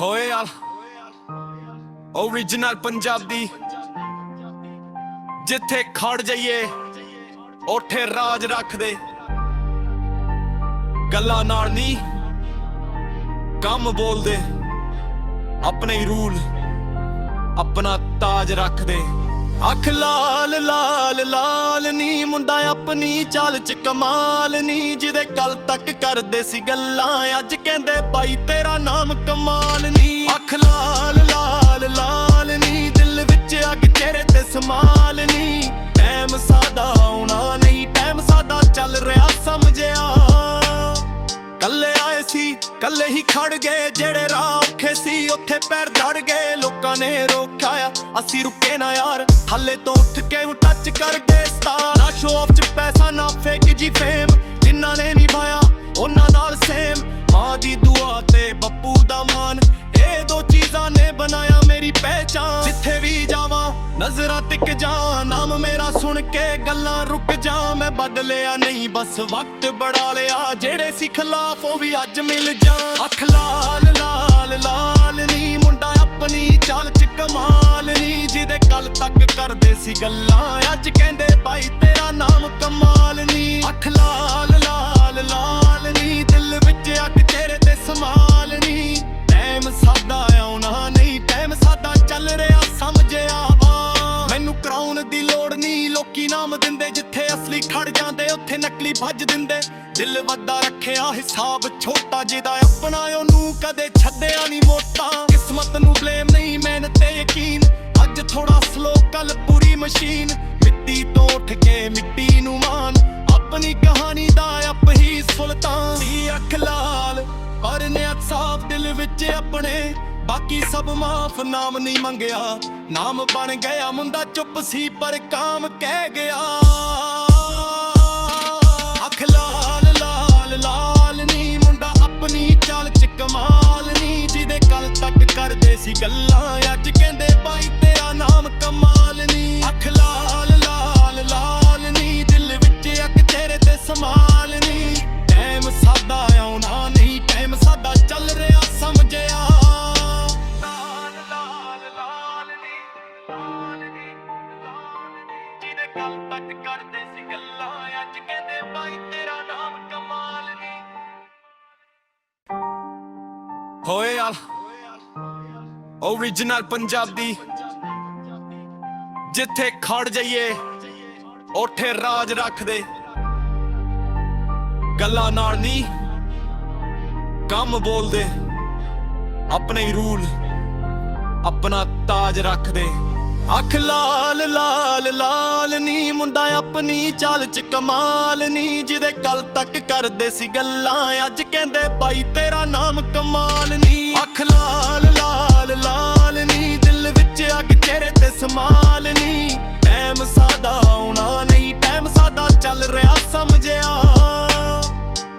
ਹੋਏ ਆ ਓਰੀਜਨਲ ਪੰਜਾਬੀ ਜਿੱਥੇ ਖੜ ਜਾਈਏ ਉੱਥੇ ਰਾਜ ਰੱਖਦੇ ਗੱਲਾਂ ਨਾਲ ਨਹੀਂ ਕੰਮ ਬੋਲਦੇ ਆਪਣੇ ਹੀ ਰੂਲ ਆਪਣਾ ਤਾਜ ਰੱਖਦੇ ਅੱਖ ਲਾਲ ਲਾਲ ਲਾਲ ਨੀ ਮੁੰਡਾ ਆਪਣੀ ਚਾਲ ਚ ਕਮਾਲ ਨੀ ਜਿਹਦੇ ਕੱਲ ਤੱਕ ਕਰਦੇ ਸੀ ਗੱਲਾਂ ਅੱਜ ਕਹਿੰਦੇ ਭਾਈ ਤੇਰਾ ਨਾਮ ਕਮਾਲ ਨੀ ਅੱਖ ਲਾਲ ਲਾਲ ਲਾਲ ਨੀ ਦਿਲ ਵਿੱਚ ਅੱਗ ਚਿਹਰੇ ਤੇ ਸਮਾਲ ਨੀ ਟਾਈਮ ਸਾਦਾ ਆਉਣਾ ਨਹੀਂ ਟਾਈਮ ਸਾਦਾ ਚੱਲ ਰਿਹਾ ਸਮਝਿਆ ਕੱਲੇ ਆਏ ਸੀ ਕੱਲੇ ਹੀ ਖੜ ਗਏ ਜਿਹੜੇ ਰਾਹ ਔਖੇ ਸੀ ਉੱਥੇ ਪੈਰ ਧੜ ਗਏ ਲੋਕਾਂ ਨੇ ਰੋਕਿਆ ਅਸੀਂ ਰੁਕੇ ਨਾ ਯਾਰ ਹੱਲੇ ਤੋਂ ਉੱਠ ਕੇ ਉਹ ਟੱਚ ਕਰਦੇ ਸਟਾਰ ਨਾ ਸ਼ੋ ਆਫ ਚ ਪੈਸਾ ਨਾ ਫੇਕ ਜੀ ਫੇਮ ਜਿਨ੍ਹਾਂ ਨੇ ਨਿਭਾਇਆ ਉਹਨਾਂ ਨਾਲ ਸੇਮ ਮਾਂ ਦੀ ਦੁਆ ਤੇ ਬੱਪੂ ਦਾ ਮਾਨ ਇਹ ਦੋ ਚੀਜ਼ਾਂ ਨੇ ਬਣਾਇਆ ਮੇਰੀ ਪਹਿਚਾਨ ਜਿੱਥੇ ਵੀ ਜਾਵਾਂ ਨਜ਼ਰਾਂ ਟਿਕ ਜਾ ਨਾਮ ਮੇਰਾ ਸੁਣ ਕੇ ਗੱਲਾਂ ਰੁਕ ਜਾ ਮੈਂ ਬਦਲਿਆ ਨਹੀਂ ਬਸ ਵਕਤ ਬੜਾ ਲਿਆ ਜਿਹੜੇ ਸੀ ਖਿਲਾਫ ਉਹ ਵੀ ਅੱਜ ਮਿਲ ਜਾ ਅੱਖ ਲਾਲ ਲਾਲ ਲਾਲ ਨੀ ਮੁੰਡਾ ਆਪਣੀ ਚਾਲ ਚ ਕਮਾਲ ਨੀ ਜਿਹਦੇ ਕੱਲ ਤੱਕ ਕਰਦੇ ਸੀ ਗੱਲਾਂ ਅੱਜ ਕਹਿੰਦੇ ਭਾਈ ਤੇਰਾ ਨਾਮ ਕਮਾਲ ਨੀ ਅੱਖ ਲਾਲ ਲਾਲ ਲਾਲ ਨੀ ਦਿਲ ਵਿੱਚ ਅੱਗ ਚਿਹਰੇ ਤੇ ਸਮਾਲ ਨੀ ਟਾਈਮ ਸਾਦਾ ਆਉਣਾ ਨਹੀਂ ਟਾਈਮ ਸਾਦਾ ਚੱਲ ਰਿਹਾ ਸਮਝਿਆ ਮੈਨੂੰ ਕਰਾਉਣ ਦੀ ਲੋੜ ਨਹੀਂ ਲੋਕੀ ਨਾਮ ਦਿੰਦੇ ਜਿੱਥੇ ਅਸਲੀ ਖੜ ਜਾਂਦੇ ਉੱਥੇ ਨਕਲੀ ਭੱਜ ਦਿੰਦੇ ਦਿਲ ਵੱਡਾ ਰੱਖਿਆ ਹਿਸਾਬ ਛੋਟਾ ਜਿਹਦਾ ਆਪਣਾ ਉਹਨੂੰ ਕਦੇ ਛੱਡਿਆ ਨਹੀਂ ਮੋਟਾ ਕਿਸਮਤ ਨੂੰ ਬਲੇਮ ਨਹੀਂ ਮਿਹਨਤ ਤੇ ਯਕੀਨ ਅੱਜ ਥੋੜਾ ਸਲੋ ਕੱਲ ਪੂਰੀ ਮਸ਼ੀਨ ਮਿੱਟੀ ਤੋਂ ਉੱਠ ਕੇ ਮਿੱਟੀ ਨੂੰ ਮਾਨ ਆਪਣੀ ਕਹਾਣੀ ਦਾ ਆਪ ਹੀ ਸੁਲਤਾਨ ਸੀ ਅੱਖ ਲਾਲ ਪਰ ਨਿਯਤ ਸਾਫ ਦਿਲ ਵਿੱਚ ਆਪਣੇ ਬਾਕੀ ਸਭ ਮਾਫ ਨਾਮ ਨਹੀਂ ਮੰਗਿਆ ਨਾਮ ਬਣ ਗਿਆ ਮੁੰਡਾ ਚੁੱਪ ਸੀ ਪਰ ਕਾਮ ਕਹਿ ਗਿਆ ਅੱਖ ਲਾਲ ਲਾਲ ਲਾਲ ਨੀ ਮੁੰਡਾ ਆਪਣੀ ਚਾਲ ਚ ਕਮਾਲ ਨੀ ਜਿਹਦੇ ਕੱਲ ਤੱਕ ਕਰਦੇ ਸੀ ਗੱਲਾਂ ਅੱਜ ਕਹਿੰਦੇ ਭਾਈ ਤੇਰਾ ਨਾਮ ਕਮਾਲ ਨੀ ਅੱਖ ਲਾਲ ਲਾਲ ਲਾਲ ਨੀ ਦਿਲ ਵਿੱਚ ਅੱਗ ਚਿਹਰੇ ਤੇ ਸਮਾਲ ਨੀ ਟਾਈਮ ਸਾਦਾ ਆਉਣਾ ਨਹੀਂ ਟਾਈਮ ਸਾਦਾ ਚੱਲ ਰਿਹਾ ਸਮਝਿਆ ਕੱਲ ਤੱਕ ਕਰਦੇ ਸੀ ਗੱਲਾਂ ਅੱਜ ਕਹਿੰਦੇ ਭਾਈ ਤੇਰਾ ਨਾਮ ਕਮਾਲ ਨੀ ਹੋਏ ਆ ਓਰੀਜਨਲ ਪੰਜਾਬੀ ਜਿੱਥੇ ਖੜ ਜਾਈਏ ਉੱਥੇ ਰਾਜ ਰੱਖਦੇ ਗੱਲਾਂ ਨਾਲ ਨਹੀਂ ਕੰਮ ਬੋਲਦੇ ਆਪਣੇ ਹੀ ਰੂਲ ਆਪਣਾ ਤਾਜ ਰੱਖਦੇ ਅੱਖ ਲਾਲ ਲਾਲ ਲਾਲ ਨੀ ਮੁੰਡਾ ਆਪਣੀ ਚਾਲ ਚ ਕਮਾਲ ਨੀ ਜਿਹਦੇ ਕੱਲ ਤੱਕ ਕਰਦੇ ਸੀ ਗੱਲਾਂ ਅੱਜ ਕਹਿੰਦੇ ਭਾਈ ਤੇਰਾ ਨਾਮ ਕਮਾਲ ਨੀ ਅੱਖ ਲਾਲ ਲਾਲ ਲਾਲ ਨੀ ਦਿਲ ਵਿੱਚ ਅੱਗ ਚਿਹਰੇ ਤੇ ਸਮਾਲ ਨੀ ਟਾਈਮ ਸਾਦਾ ਆਉਣਾ ਨਹੀਂ ਟਾਈਮ ਸਾਦਾ ਚੱਲ ਰਿਹਾ ਸਮਝਿਆ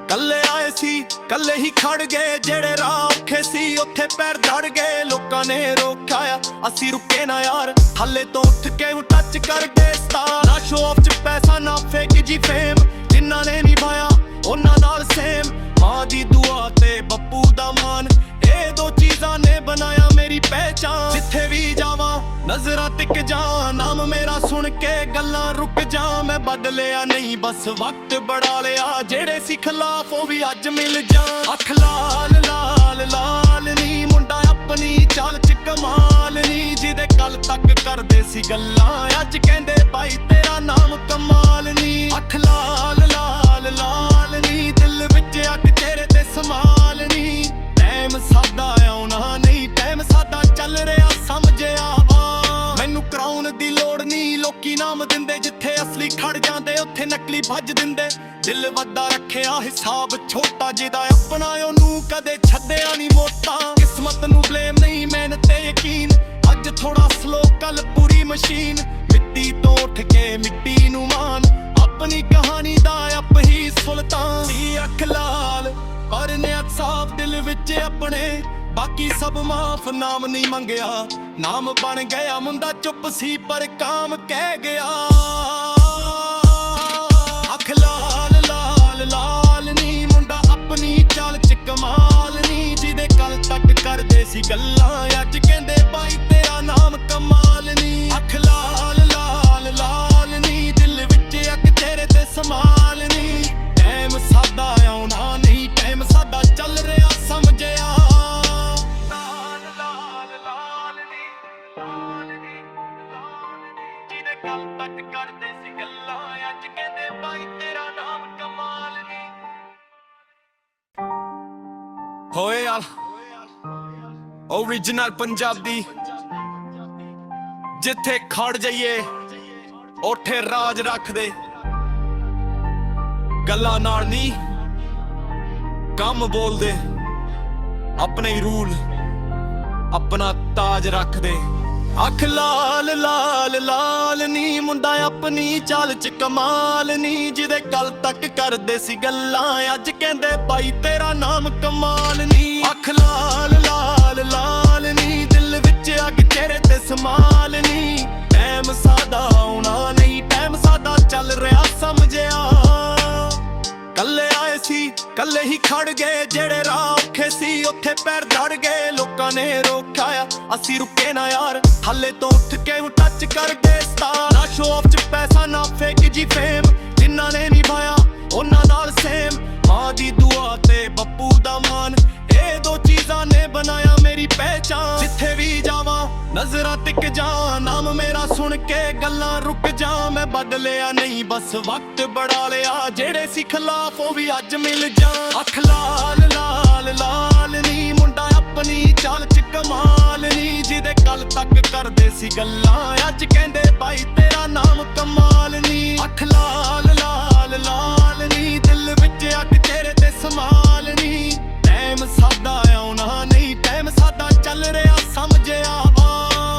ਕੱਲੇ ਆਏ ਸੀ ਕੱਲੇ ਹੀ ਖੜ ਗਏ ਜਿਹੜੇ ਰਾਹ ਔਖੇ ਸੀ ਉੱਥੇ ਪੈਰ ਧੜ ਗਏ ਲੋਕਾਂ ਨੇ ਰੋਕਿਆ ਅਸੀਂ ਰੁਕੇ ਨਾ ਯਾਰ ਹੱਲੇ ਤੋਂ ਉੱਠ ਕੇ ਉਹ ਟੱਚ ਕਰਦੇ ਸਟਾਰ ਨਾ ਸ਼ੋ ਆਫ ਚ ਪੈਸਾ ਨਾ ਫੇਕ ਜੀ ਫੇਮ ਜਿਨ੍ਹਾਂ ਨੇ ਨਿਭਾਇਆ ਉਹਨਾਂ ਨਾਲ ਸੇਮ ਮਾਂ ਦੀ ਦੁਆ ਤੇ ਬੱਪੂ ਦਾ ਮਾਨ ਇਹ ਦੋ ਚੀਜ਼ਾਂ ਨੇ ਬਣਾਇਆ ਮੇਰੀ ਪਹਿਚਾਨ ਜਿੱਥੇ ਵੀ ਜਾਵਾਂ ਨਜ਼ਰਾਂ ਟਿਕ ਜਾ ਨਾਮ ਮੇਰਾ ਸੁਣ ਕੇ ਗੱਲਾਂ ਰੁਕ ਜਾ ਮੈਂ ਬਦਲਿਆ ਨਹੀਂ ਬਸ ਵਕਤ ਬੜਾ ਲਿਆ ਜਿਹੜੇ ਸੀ ਖਿਲਾਫ ਉਹ ਵੀ ਅੱਜ ਮਿਲ ਜਾ ਅੱਖ ਲਾਲ ਲਾਲ ਲਾਲ ਨੀ ਮੁੰਡਾ ਆਪਣੀ ਚਾਲ ਚ ਕਮਾਲ ਨੀ ਜਿਹਦੇ ਕੱਲ ਤੱਕ ਕਰਦੇ ਸੀ ਗੱਲਾਂ ਅੱਜ ਕਹਿੰਦੇ ਭਾਈ ਤੇਰਾ ਨਾਮ ਕਮਾਲ ਨੀ ਅੱਖ ਲਾਲ ਲਾਲ ਲਾਲ ਨੀ ਦਿਲ ਵਿੱਚ ਅੱਗ ਚਿਹਰੇ ਤੇ ਸਮਾਲ ਨੀ ਟਾਈਮ ਸਾਦਾ ਆਉਣਾ ਨਹੀਂ ਟਾਈਮ ਸਾਦਾ ਚੱਲ ਰਿਹਾ ਸਮਝਿਆ ਮੈਨੂੰ ਕਰਾਉਣ ਦੀ ਲੋੜ ਨਹੀਂ ਲੋਕੀ ਨਾਮ ਦਿੰਦੇ ਜਿੱਥੇ ਅਸਲੀ ਖੜ ਜਾਂਦੇ ਉੱਥੇ ਨਕਲੀ ਭੱਜ ਦਿੰਦੇ ਦਿਲ ਵੱਡਾ ਰੱਖਿਆ ਹਿਸਾਬ ਛੋਟਾ ਜਿਹਦਾ ਆਪਣਾ ਉਹਨੂੰ ਕਦੇ ਛੱਡਿਆ ਨਹੀਂ ਮੋਟਾ ਕਿਸਮਤ ਨੂੰ ਬਲੇਮ ਨਹੀਂ ਮਿਹਨਤ ਤੇ ਯਕੀਨ ਅੱਜ ਥੋੜਾ ਸਲੋ ਕੱਲ ਪੂਰੀ ਮਸ਼ੀਨ ਮਿੱਟੀ ਤੋਂ ਉੱਠ ਕੇ ਮਿੱਟੀ ਨੂੰ ਮਾਨ ਆਪਣੀ ਕਹਾਣੀ ਦਾ ਆਪ ਹੀ ਸੁਲਤਾਨ ਸੀ ਅੱਖ ਲਾਲ ਪਰ ਨਿਯਤ ਸਾਫ ਦਿਲ ਵਿੱਚ ਆਪਣੇ ਬਾਕੀ ਸਭ ਮਾਫ ਨਾਮ ਨਹੀਂ ਮੰਗਿਆ ਨਾਮ ਬਣ ਗਿਆ ਮੁੰਡਾ ਚੁੱਪ ਸੀ ਪਰ ਕਾਮ ਕਹਿ ਗਿਆ ਅੱਖ ਲਾਲ ਲਾਲ ਲਾਲ ਨੀ ਮੁੰਡਾ ਆਪਣੀ ਚਾਲ ਚ ਕਮਾਲ ਨੀ ਜਿਹਦੇ ਕੱਲ ਤੱਕ ਕਰਦੇ ਸੀ ਸੀ ਗੱਲਾਂ ਅੱਜ ਕਹਿੰਦੇ ਬਾਈ ਤੇਰਾ ਨਾਮ ਕਮਾਲ ਨੀ ਅੱਖ ਲਾਲ ਲਾਲ ਲਾਲ ਨੀ ਦਿਲ ਵਿੱਚ ਅੱਗ ਤੇਰੇ ਤੇ ਸਮਾਲ ਨੀ ਟਾਈਮ ਸਾਡਾ ਆਉਣਾ ਨਹੀਂ ਟਾਈਮ ਸਾਡਾ ਚੱਲ ਰਿਹਾ ਸਮਝਿਆ ਲਾਲ ਲਾਲ ਲਾਲ ਨੀ ਜਿਹਦੇ ਗੱਲ ਤੱਕ ਕਰਦੇ ਸੀ ਗੱਲਾਂ ਅੱਜ ਕਹਿੰਦੇ ਬਾਈ ਤੇਰਾ ਨਾਮ ਕਮਾਲ ਨੀ ਹੋਏ ਯਾਰ ਓਰੀਜਨਲ ਪੰਜਾਬੀ ਜਿੱਥੇ ਖੜ ਜਾਈਏ ਉੱਥੇ ਰਾਜ ਰੱਖਦੇ ਗੱਲਾਂ ਨਾਲ ਨਹੀਂ ਕੰਮ ਬੋਲਦੇ ਆਪਣੇ ਹੀ ਰੂਲ ਆਪਣਾ ਤਾਜ ਰੱਖਦੇ ਅੱਖ ਲਾਲ ਲਾਲ ਲਾਲ ਨੀ ਮੁੰਡਾ ਆਪਣੀ ਚਾਲ ਚ ਕਮਾਲ ਨੀ ਜਿਹਦੇ ਗੱਲ ਤੱਕ ਕਰਦੇ ਸੀ ਗੱਲਾਂ ਅੱਜ ਕਹਿੰਦੇ ਬਾਈ ਤੇਰਾ ਨਾਮ ਕਮਾਲ ਨੀ ਅੱਖ ਲਾਲ ਲਾਲ ਲਾਲ ਨੀ ਦਿਲ ਵਿੱਚ ਅੱਗ ਚਿਹਰੇ ਤੇ ਸਮਾਲ ਨੀ ਟਾਈਮ ਸਾਡਾ ਆਉਣਾ ਨਹੀਂ ਟਾਈਮ ਸਾਡਾ ਚੱਲ ਰਿਹਾ ਸਮਝਿਆ ਕੱਲੇ ਆਏ ਸੀ ਕੱਲੇ ਹੀ ਖੜ ਗਏ ਜਿਹੜੇ ਰਾਹ ਔਖੇ ਸੀ ਉੱਥੇ ਪੈਰ ਧੜ ਗਏ ਲੋਕਾਂ ਨੇ ਰੋਕਿਆ ਅਸੀਂ ਰੁਕੇ ਨਾ ਯਾਰ ਹੱਲੇ ਤੋਂ ਉੱਠ ਕੇ ਹੁਣ ਟੱਚ ਕਰ ਗਏ ਸਟਾਰ ਨਾ ਸ਼ੋ ਆਫ ਚ ਪੈਸਾ ਨਾ ਫੇਕ ਜੀ ਫੇਮ ਜਿਨ੍ਹਾਂ ਨੇ ਨਿਭਾਇਆ ਉਹਨਾਂ ਨਾਲ ਸੇਮ ਮਾਂ ਦੀ ਦੁਆ ਤੇ ਬੱਪੂ ਦਾ ਮਾਨ ਇਹ ਦੋ ਚੀਜ਼ਾਂ ਨੇ ਬਣਾਇਆ ਮੇਰੀ ਪਹਿਚਾਨ ਜਿੱਥੇ ਵੀ ਜਾਵਾਂ ਨਜ਼ਰਾਂ ਟਿਕ ਜਾ ਨਾਮ ਮੇਰਾ ਸੁਣ ਕੇ ਗੱਲਾਂ ਰੁਕ ਜਾ ਮੈਂ ਬਦਲਿਆ ਨਹੀਂ ਬਸ ਵਕਤ ਬੜਾ ਲਿਆ ਜਿਹੜੇ ਸੀ ਖਿਲਾਫ ਉਹ ਵੀ ਅੱਜ ਮਿਲ ਜਾ ਅੱਖ ਲਾਲ ਲਾਲ ਲਾਲ ਨੀ ਮੁੰਡਾ ਆਪਣੀ ਚਾਲ ਚ ਕਮਾਲ ਨੀ ਜਿਹਦੇ ਕੱਲ ਤੱਕ ਕਰਦੇ ਸੀ ਗੱਲਾਂ ਅੱਜ ਕਹਿੰਦੇ ਬਾਈ ਤੇਰਾ ਨਾਮ ਕਮਾਲ ਨੀ ਅੱਖ ਲਾਲ ਲਾਲ ਲਾਲ ਨੀ ਦਿਲ ਵਿੱਚ ਅੱਗ ਤੇਰੇ ਤੇ ਸਮਾਲ ਨੀ ਟਾਈਮ ਸਾਡਾ ਆਉਣਾ ਨਹੀਂ ਟਾਈਮ ਸਾਡਾ ਚੱਲ ਰਿਹਾ ਸਮਝਿਆ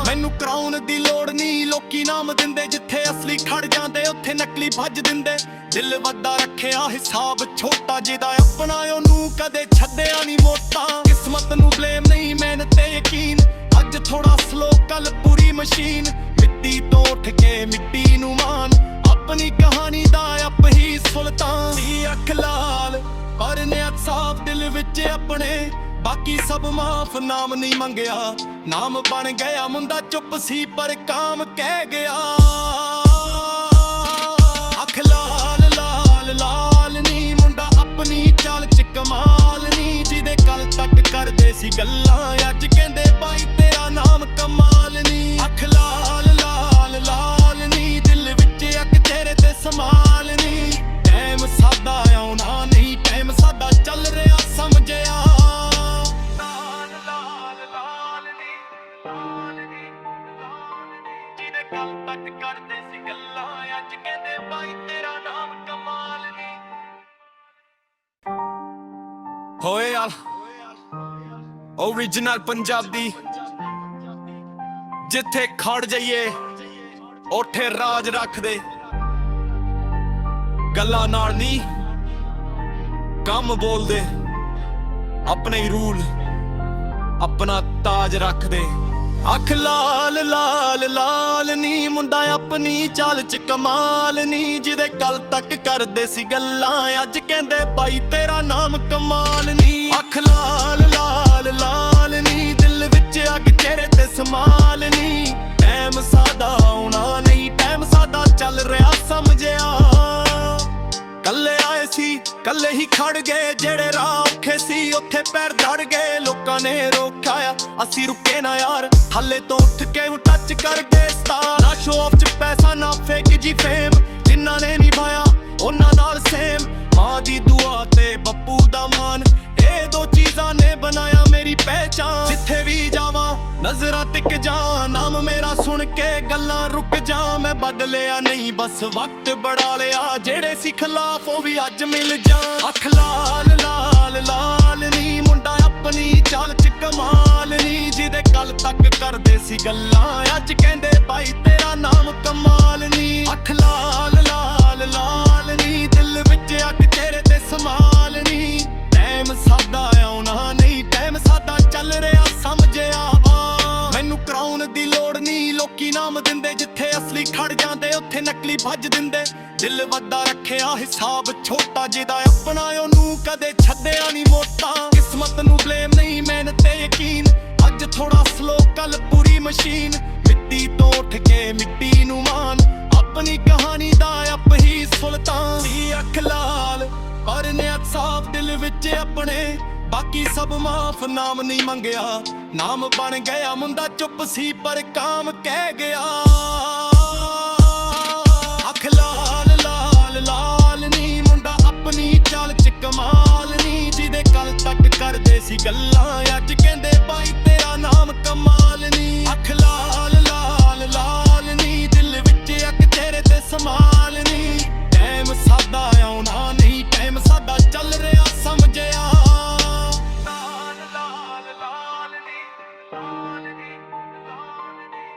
ਮੈਨੂੰ ਕਰਾਉਣ ਦੀ ਲੋੜ ਨਹੀਂ ਲੋਕੀ ਨਾਮ ਦਿੰਦੇ ਜਿੱਥੇ ਅਸਲੀ ਖੜ ਜਾਂਦੇ ਉੱਥੇ ਨਕਲੀ ਭੱਜ ਦਿੰਦੇ ਦਿਲ ਵੱਡਾ ਰੱਖਿਆ ਹਿਸਾਬ ਛੋਟਾ ਜਿਹਦਾ ਆਪਣਾ ਉਹਨੂੰ ਕਦੇ ਛੱਡਿਆ ਨਹੀਂ ਮੋਟਾ ਕਿਸਮਤ ਨੂੰ ਬਲੇਮ ਨਹੀਂ ਮਿਹਨਤ ਤੇ ਯਕੀਨ ਅੱਜ ਥੋੜਾ ਸਲੋ ਕੱਲ ਪੂਰੀ ਮਸ਼ੀਨ ਮਿੱਟੀ ਤੋਂ ਉੱਠ ਕੇ ਮਿੱਟੀ ਨੂੰ ਮਾਨ ਆਪਣੀ ਕਹਾਣੀ ਦਾ ਆਪ ਹੀ ਸੁਲਤਾਨ ਸੀ ਅੱਖ ਲਾਲ ਪਰ ਨਿਯਤ ਸਾਫ ਦਿਲ ਵਿੱਚ ਆਪਣੇ ਬਾਕੀ ਸਭ ਮਾਫ ਨਾਮ ਨਹੀਂ ਮੰਗਿਆ ਨਾਮ ਬਣ ਗਿਆ ਮੁੰਡਾ ਚੁੱਪ ਸੀ ਪਰ ਕਾਮ ਕਹਿ ਗਿਆ ਅੱਖ ਲਾਲ ਲਾਲ ਲਾਲ ਨੀ ਮੁੰਡਾ ਆਪਣੀ ਚਾਲ ਚ ਕਮਾਲ ਨੀ ਜਿਹਦੇ ਕੱਲ ਤੱਕ ਕਰਦੇ ਸੀ ਗੱਲਾਂ ਅੱਜ ਕਹਿੰਦੇ ਬਾਈ ਤੇਰਾ ਨਾਮ ਕਮਾਲ ਨੀ ਅੱਖ ਲਾਲ ਲਾਲ ਲਾਲ ਨੀ ਦਿਲ ਵਿੱਚ ਅੱਗ ਤੇਰੇ ਤੇ ਸਮਾਲ ਨੀ ਟਾਈਮ ਸਾਡਾ ਆਉਣਾ ਨਹੀਂ ਟਾਈਮ ਸਾਡਾ ਚੱਲ ਰਿਹਾ ਸਮਝਿਆ ਗੱਲ ਤੱਕ ਕਰਦੇ ਸੀ ਗੱਲਾਂ ਅੱਜ ਕਹਿੰਦੇ ਬਾਈ ਤੇਰਾ ਨਾਮ ਕਮਾਲ ਨੀ ਹੋਏ ਯਾਰ ਓਰੀਜਨਲ ਪੰਜਾਬੀ ਜਿੱਥੇ ਖੜ ਜਾਈਏ ਉੱਥੇ ਰਾਜ ਰੱਖਦੇ ਗੱਲਾਂ ਨਾਲ ਨਹੀਂ ਕੰਮ ਬੋਲਦੇ ਆਪਣੇ ਹੀ ਰੂਲ ਆਪਣਾ ਤਾਜ ਰੱਖਦੇ ਅੱਖ ਲਾਲ ਲਾਲ ਲਾਲ ਨੀ ਮੁੰਡਾ ਆਪਣੀ ਚਾਲ ਚ ਕਮਾਲ ਨੀ ਜਿਹਦੇ ਕੱਲ ਤੱਕ ਕਰਦੇ ਸੀ ਗੱਲਾਂ ਅੱਜ ਕਹਿੰਦੇ ਬਾਈ ਤੇਰਾ ਨਾਮ ਕਮਾਲ ਨੀ ਅੱਖ ਲਾਲ ਲਾਲ ਲਾਲ ਨੀ ਦਿਲ ਵਿੱਚ ਅੱਗ ਚਿਹਰੇ ਤੇ ਸਮਾਲ ਨੀ ਟਾਈਮ ਸਾਡਾ ਆਉਣਾ ਨਹੀਂ ਟਾਈਮ ਸਾਡਾ ਚੱਲ ਰਿਹਾ ਸਮਝਿਆ ਕੱਲੇ ਆਏ ਸੀ ਕੱਲੇ ਹੀ ਖੜ ਗਏ ਜਿਹੜੇ ਰਾਹ ਔਖੇ ਸੀ ਉੱਥੇ ਪੈਰ ਧੜ ਗਏ ਲੋਕਾਂ ਨੇ ਰੋਕਿਆ ਅਸੀਂ ਰੁਕੇ ਨਾ ਯਾਰ ਹੱਲੇ ਤੋਂ ਉੱਠ ਕੇ ਹੁਣ ਟੱਚ ਕਰ ਗਏ ਸਟਾਰ ਨਾ ਸ਼ੋ ਆਫ ਚ ਪੈਸਾ ਨਾ ਫੇਕ ਜੀ ਫੇਮ ਜਿਨ੍ਹਾਂ ਨੇ ਨਿਭਾਇਆ ਉਹਨਾਂ ਨਾਲ ਸੇਮ ਮਾਂ ਦੀ ਦੁਆ ਤੇ ਬੱਪੂ ਦਾ ਮਾਨ ਇਹ ਦੋ ਚੀਜ਼ਾਂ ਨੇ ਬਣਾਇਆ ਮੇਰੀ ਪਹਿਚਾਨ ਜਿੱਥੇ ਵੀ ਜਾਵਾਂ ਨਜ਼ਰਾਂ ਟਿਕ ਜਾ ਨਾਮ ਮੇਰਾ ਸੁਣ ਕੇ ਗੱਲਾਂ ਰੁਕ ਜਾ ਮੈਂ ਬਦਲਿਆ ਨਹੀਂ ਬਸ ਵਕਤ ਬੜਾ ਲਿਆ ਜਿਹੜੇ ਸੀ ਖਿਲਾਫ ਉਹ ਵੀ ਅੱਜ ਮਿਲ ਜਾ ਅੱਖ ਲਾਲ ਲਾਲ ਲਾਲ ਨੀ ਮੁੰਡਾ ਆਪਣੀ ਚਾਲ ਚ ਕਮਾਲ ਨੀ ਜਿਹਦੇ ਕੱਲ ਤੱਕ ਕਰਦੇ ਸੀ ਗੱਲਾਂ ਅੱਜ ਕਹਿੰਦੇ ਬਾਈ ਤੇਰਾ ਨਾਮ ਕਮਾਲ ਨੀ ਅੱਖ ਲਾਲ ਲਾਲ ਲਾਲ ਨੀ ਦਿਲ ਵਿੱਚ ਅੱਗ ਤੇਰੇ ਤੇ ਸਮਾਲ ਨੀ ਟਾਈਮ ਸਾਡਾ ਆਉਣਾ ਨਹੀਂ ਟਾਈਮ ਸਾਡਾ ਚੱਲ ਰਿਹਾ ਸਮਝਿਆ ਮੈਨੂੰ ਕਰਾਉਣ ਦੀ ਲੋੜ ਨਹੀਂ ਲੋਕੀ ਨਾਮ ਦਿੰਦੇ ਜਿੱਥੇ ਅਸਲੀ ਖੜ ਜਾਂਦੇ ਉੱਥੇ ਨਕਲੀ ਭੱਜ ਦਿੰਦੇ ਦਿਲ ਵੱਡਾ ਰੱਖਿਆ ਹਿਸਾਬ ਛੋਟਾ ਜਿਹਦਾ ਆਪਣਾ ਉਹਨੂੰ ਕਦੇ ਛੱਡਿਆ ਨਹੀਂ ਮੋਟਾ ਕਿਸਮਤ ਨੂੰ ਬਲੇਮ ਨਹੀਂ ਮਿਹਨਤ ਤੇ ਯਕੀਨ ਅੱਜ ਮਸ਼ੀਨ ਮਿੱਟੀ ਤੋਂ ਉੱਠ ਕੇ ਮਿੱਟੀ ਨੂੰ ਮਾਨ ਆਪਣੀ ਕਹਾਣੀ ਦਾ ਆਪ ਹੀ ਸੁਲਤਾਨ ਦੀ ਅੱਖ ਲਾਲ ਪਰ ਨਿਯਤ ਸਾਫ ਦਿਲ ਵਿੱਚ ਆਪਣੇ ਬਾਕੀ ਸਭ ਮਾਫ ਨਾਮ ਨਹੀਂ ਮੰਗਿਆ ਨਾਮ ਬਣ ਗਿਆ ਮੁੰਡਾ ਚੁੱਪ ਸੀ ਪਰ ਕਾਮ ਕਹਿ ਗਿਆ ਅੱਖ ਲਾਲ ਲਾਲ ਲਾਲ ਨੀ ਮੁੰਡਾ ਆਪਣੀ ਚਾਲ ਚ ਕਮਾਲ ਨੀ ਜਿਹਦੇ ਕੱਲ ਤੱਕ ਕਰਦੇ ਸੀ ਗੱਲਾਂ ਅੱਜ ਕਹਿੰਦੇ ਬਾਈ ਤੇਰਾ ਨਾਮ ਕਮਾਲ ਨੀ ਅੱਖ ਲਾਲ ਲਾਲ ਲਾਲ ਨੀ ਦਿਲ ਵਿੱਚ ਇੱਕ ਚਿਹਰੇ ਤੇ ਸਮਾਲ ਨੀ ਟਾਈਮ ਸਾਦਾ ਆਉਣਾ ਨਹੀਂ ਟਾਈਮ ਸਾਦਾ ਚੱਲ ਰਿਹਾ ਸਮਝਿਆ ਲਾਲ ਲਾਲ ਲਾਲ ਨੀ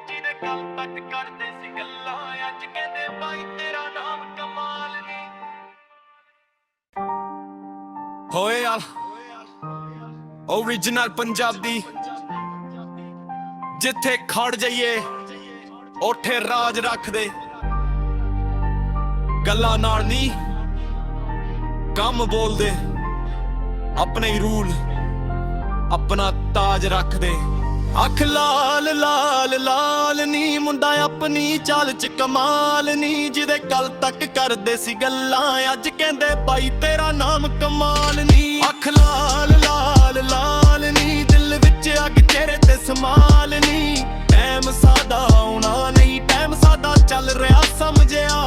ਜਿਹਦੇ ਕੱਲ ਤੱਕ ਕਰਦੇ ਸੀ ਗੱਲਾਂ ਅੱਜ ਕਹਿੰਦੇ ਬਾਈ ਤੇਰਾ ਨਾਮ ਕਮਾਲ ਨੀ ਹੋਏ ਯਾਰ ਓਰੀਜਨਲ ਪੰਜਾਬੀ ਜਿੱਥੇ ਖੜ ਜਾਈਏ ਉੱਥੇ ਰਾਜ ਰੱਖਦੇ ਗੱਲਾਂ ਨਾਲ ਨਹੀਂ ਕੰਮ ਬੋਲਦੇ ਆਪਣੇ ਹੀ ਰੂਲ ਆਪਣਾ ਤਾਜ ਰੱਖਦੇ ਅੱਖ ਲਾਲ ਲਾਲ ਲਾਲ ਨੀ ਮੁੰਡਾ ਆਪਣੀ ਚਾਲ ਚ ਕਮਾਲ ਨੀ ਜਿਹਦੇ ਕੱਲ ਤੱਕ ਕਰਦੇ ਸੀ ਗੱਲਾਂ ਅੱਜ ਕਹਿੰਦੇ ਬਾਈ ਤੇਰਾ ਨਾਮ ਕਮਾਲ ਨੀ ਅੱਖ ਲਾਲ ਲਾਲ ਲਾਲ ਨੀ ਦਿਲ ਵਿੱਚ ਅੱਗ ਚਿਹਰੇ ਤੇ ਸਮਾਲ ਨੀ ਟਾਈਮ ਸਾਦਾ ਆਉਣਾ ਨਹੀਂ ਟਾਈਮ ਸਾਦਾ ਚੱਲ ਰਿਹਾ ਸਮਝਿਆ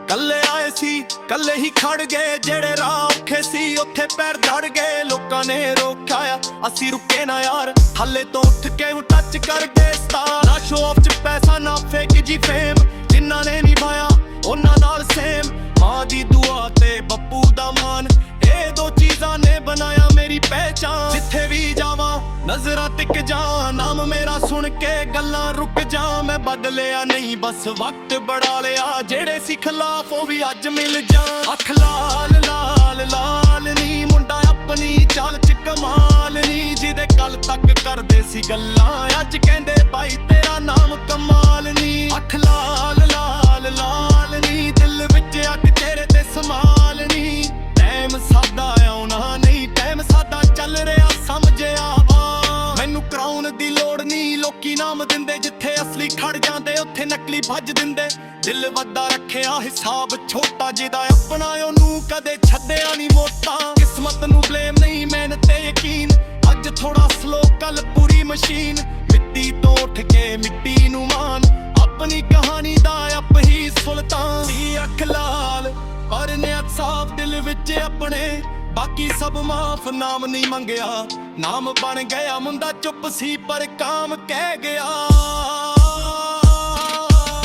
ਕੱਲੇ ਆਏ ਸੀ ਕੱਲੇ ਹੀ ਖੜ ਗਏ ਜਿਹੜੇ ਰਾਹ ਔਖੇ ਸੀ ਉੱਥੇ ਪੈਰ ਧੜ ਗਏ ਲੋਕਾਂ ਨੇ ਰੋਕਿਆ ਅਸੀਂ ਰੁਕੇ ਨਾ ਯਾਰ ਹੱਲੇ ਤੋਂ ਉੱਠ ਕੇ ਉਹ ਟੱਚ ਕਰ ਗਏ ਸਟਾਰ ਨਾ ਸ਼ੋ ਆਫ ਚ ਪੈਸਾ ਨਾ ਫੇਕ ਜੀ ਫੇਮ ਜਿਨ੍ਹਾਂ ਨੇ ਨਿਭਾਇਆ ਉਹਨਾਂ ਨਾਲ ਸੇਮ ਮਾਂ ਦੀ ਦੁਆ ਤੇ ਬੱਪੂ ਦਾ ਮਾਨ ਇਹ ਦੋ ਚੀਜ਼ਾਂ ਨੇ ਬਣਾਇਆ ਮੇਰੀ ਪਹਿਚਾਨ ਜਿੱਥੇ ਵੀ ਜਾਵਾਂ ਨਜ਼ਰਾਂ ਟਿਕ ਜਾ ਨਾਮ ਮੇਰਾ ਸੁਣ ਕੇ ਗੱਲਾਂ ਰੁਕ ਜਾ ਮੈਂ ਬਦਲਿਆ ਨਹੀਂ ਬਸ ਵਕਤ ਬੜਾ ਲਿਆ ਜਿਹੜੇ ਸੀ ਖਿਲਾਫ ਉਹ ਵੀ ਅੱਜ ਮਿਲ ਜਾ ਅੱਖ ਲਾਲ ਲਾਲ ਲਾਲ ਨੀ ਮੁੰਡਾ ਆਪਣੀ ਚਾਲ ਚ ਕਮਾਲ ਨੀ ਜਿਹਦੇ ਕੱਲ ਤੱਕ ਕਰਦੇ ਸੀ ਗੱਲਾਂ ਅੱਜ ਕਹਿੰਦੇ ਬਾਈ ਤੇਰਾ ਨਾਮ ਕਮਾਲ ਨੀ ਅੱਖ ਲਾਲ ਲਾਲ ਲਾਲ ਨੀ ਦਿਲ ਵਿੱਚ ਅੱਗ ਚਿਹਰੇ ਤੇ ਸਮਾਲ ਨੀ ਟਾਈਮ ਸਾਦਾ ਆਉਣਾ ਨਹੀਂ ਟਾਈਮ ਸਾਦਾ ਚੱਲ ਰਿਹਾ ਸਮਝਿਆ ਵਾ ਮੈਨੂੰ ਕਰਾਉਣ ਦੀ ਲੋੜ ਨਹੀਂ ਲੋਕੀ ਨਾਮ ਦਿੰਦੇ ਜਿੱਥੇ ਅਸਲੀ ਖੜ ਜਾਂਦੇ ਉੱਥੇ ਨਕਲੀ ਭੱਜ ਦਿੰਦੇ ਦਿਲ ਵੱਡਾ ਰੱਖਿਆ ਹਿਸਾਬ ਛੋਟਾ ਜਿਹਦਾ ਆਪਣਾ ਉਹਨੂੰ ਕਦੇ ਛੱਡਿਆ ਨਹੀਂ ਮੋਟਾ ਕਿਸਮਤ ਨੂੰ ਬਲੇਮ ਨਹੀਂ ਮਿਹਨਤ ਤੇ ਯਕੀਨ ਅੱਜ ਥੋੜਾ ਸਲੋ ਕੱਲ ਪੂਰੀ ਮਸ਼ੀਨ ਮਿੱਟੀ ਤੋਂ ਉੱਠ ਕੇ ਮਿੱਟੀ ਨੂੰ ਮਾਨ ਆਪਣੀ ਕਹਾਣੀ ਦਾ ਆਪ ਹੀ ਸੁਲਤਾਨ ਦੀ ਅੱਖ ਲਾਲ ਪਰ ਨਿਯਤ ਸਾਫ ਦਿਲ ਵਿੱਚ ਆਪਣੇ ਬਾਕੀ ਸਭ ਮਾਫ ਨਾਮ ਨਹੀਂ ਮੰਗਿਆ ਨਾਮ ਬਣ ਗਿਆ ਮੁੰਡਾ ਚੁੱਪ ਸੀ ਪਰ ਕਾਮ ਕਹਿ ਗਿਆ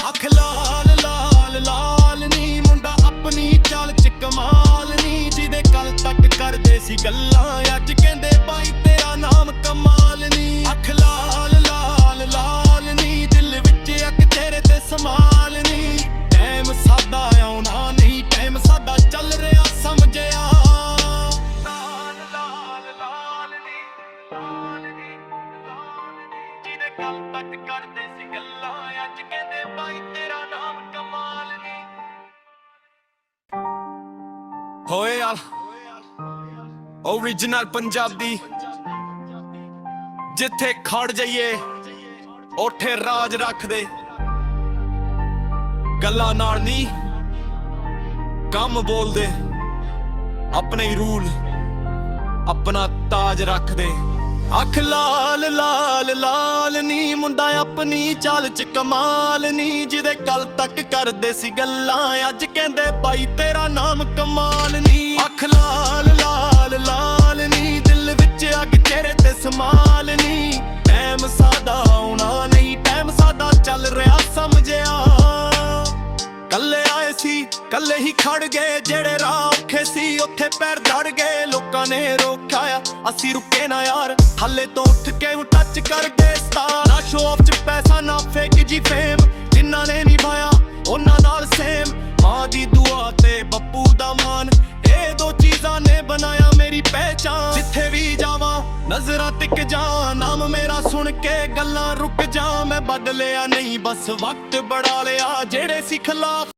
ਅੱਖ ਲਾਲ ਲਾਲ ਲਾਲ ਨੀ ਮੁੰਡਾ ਆਪਣੀ ਚਾਲ ਚ ਕਮਾਲ ਨੀ ਜਿਹਦੇ ਕੱਲ ਤੱਕ ਕਰਦੇ ਸੀ ਗੱਲਾਂ ਅੱਜ ਕਹਿੰਦੇ ਬਾਈ ਤੇਰਾ ਨਾਮ ਕਮਾਲ ਨੀ ਅੱਖ ਲਾਲ ਲਾਲ ਲਾਲ ਨੀ ਦਿਲ ਵਿੱਚ ਇੱਕ ਚਿਹਰੇ ਤੇ ਸਮਾਲ ਨੀ ਟਾਈਮ ਸਾਦਾ ਆਉਣਾ ਨਹੀਂ ਟਾਈਮ ਸਾਦਾ ਚੱਲ ਰਿਹਾ ਸਮਝਿਆ ਲਾਲ ਲਾਲ ਲਾਲ ਨੀ ਜਿਹਦੇ ਕੱਲ ਤੱਕ ਕਰਦੇ ਸੀ ਗੱਲਾਂ ਅੱਜ ਕਹਿੰਦੇ ਬਾਈ ਤੇਰਾ ਨਾਮ ਕਮਾਲ ਨੀ ਹੋਏ ਯਾਰ ਓਰੀਜਨਲ ਪੰਜਾਬੀ ਜਿੱਥੇ ਖੜ ਜਾਈਏ ਉੱਥੇ ਰਾਜ ਰੱਖਦੇ ਗੱਲਾਂ ਨਾਲ ਨਹੀਂ ਕੰਮ ਬੋਲਦੇ ਆਪਣੇ ਹੀ ਰੂਲ ਆਪਣਾ ਤਾਜ ਰੱਖਦੇ ਅੱਖ ਲਾਲ ਲਾਲ ਲਾਲ ਨੀ ਮੁੰਡਾ ਆਪਣੀ ਚਾਲ ਚ ਕਮਾਲ ਨੀ ਜਿਹਦੇ ਕੱਲ ਤੱਕ ਕਰਦੇ ਸੀ ਗੱਲਾਂ ਅੱਜ ਕਹਿੰਦੇ ਬਾਈ ਤੇਰਾ ਨਾਮ ਕਮਾਲ ਨੀ ਅੱਖ ਲਾਲ ਲਾਲ ਲਾਲ ਨੀ ਦਿਲ ਵਿੱਚ ਅੱਗ ਚਿਹਰੇ ਤੇ ਸਮਾਲ ਨੀ ਟਾਈਮ ਸਾਦਾ ਆਉਣਾ ਨਹੀਂ ਟਾਈਮ ਸਾਦਾ ਚੱਲ ਰਿਹਾ ਸਮਝਿਆ ਕੱਲੇ ਆਏ ਸੀ ਕੱਲੇ ਹੀ ਖੜ ਗਏ ਜਿਹੜੇ ਰਾਹ ਔਖੇ ਸੀ ਉੱਥੇ ਪੈਰ ਧੜ ਗਏ ਲੋਕਾਂ ਨੇ ਰੋਕਿਆ ਅਸੀਂ ਰੁਕੇ ਨਾ ਯਾਰ ਹੱਲੇ ਤੋਂ ਉੱਠ ਕੇ ਉਹ ਟੱਚ ਕਰ ਗਏ ਸਟਾਰ ਨਾ ਸ਼ੋ ਆਫ ਚ ਪੈਸਾ ਨਾ ਫੇਕ ਜੀ ਫੇਮ ਜਿਨ੍ਹਾਂ ਨੇ ਨਿਭਾਇਆ ਉਹਨਾਂ ਨਾਲ ਸੇਮ ਮਾਂ ਦੀ ਦੁਆ ਤੇ ਬੱਪੂ ਦਾ ਮਾਨ ਇਹ ਦੋ ਚੀਜ਼ਾਂ ਨੇ ਬਣਾਇਆ ਮੇਰੀ ਪਹਿਚਾਨ ਜਿੱਥੇ ਵੀ ਜਾਵਾਂ ਨਜ਼ਰਾਂ ਟਿਕ ਜਾ ਨਾਮ ਮੇਰਾ ਸੁਣ ਕੇ ਗੱਲਾਂ ਰੁਕ ਜਾ ਮੈਂ ਬਦਲਿਆ ਨਹੀਂ ਬਸ ਵਕਤ ਬੜਾ ਲਿਆ ਜਿਹੜੇ ਸੀ ਖਿਲਾਫ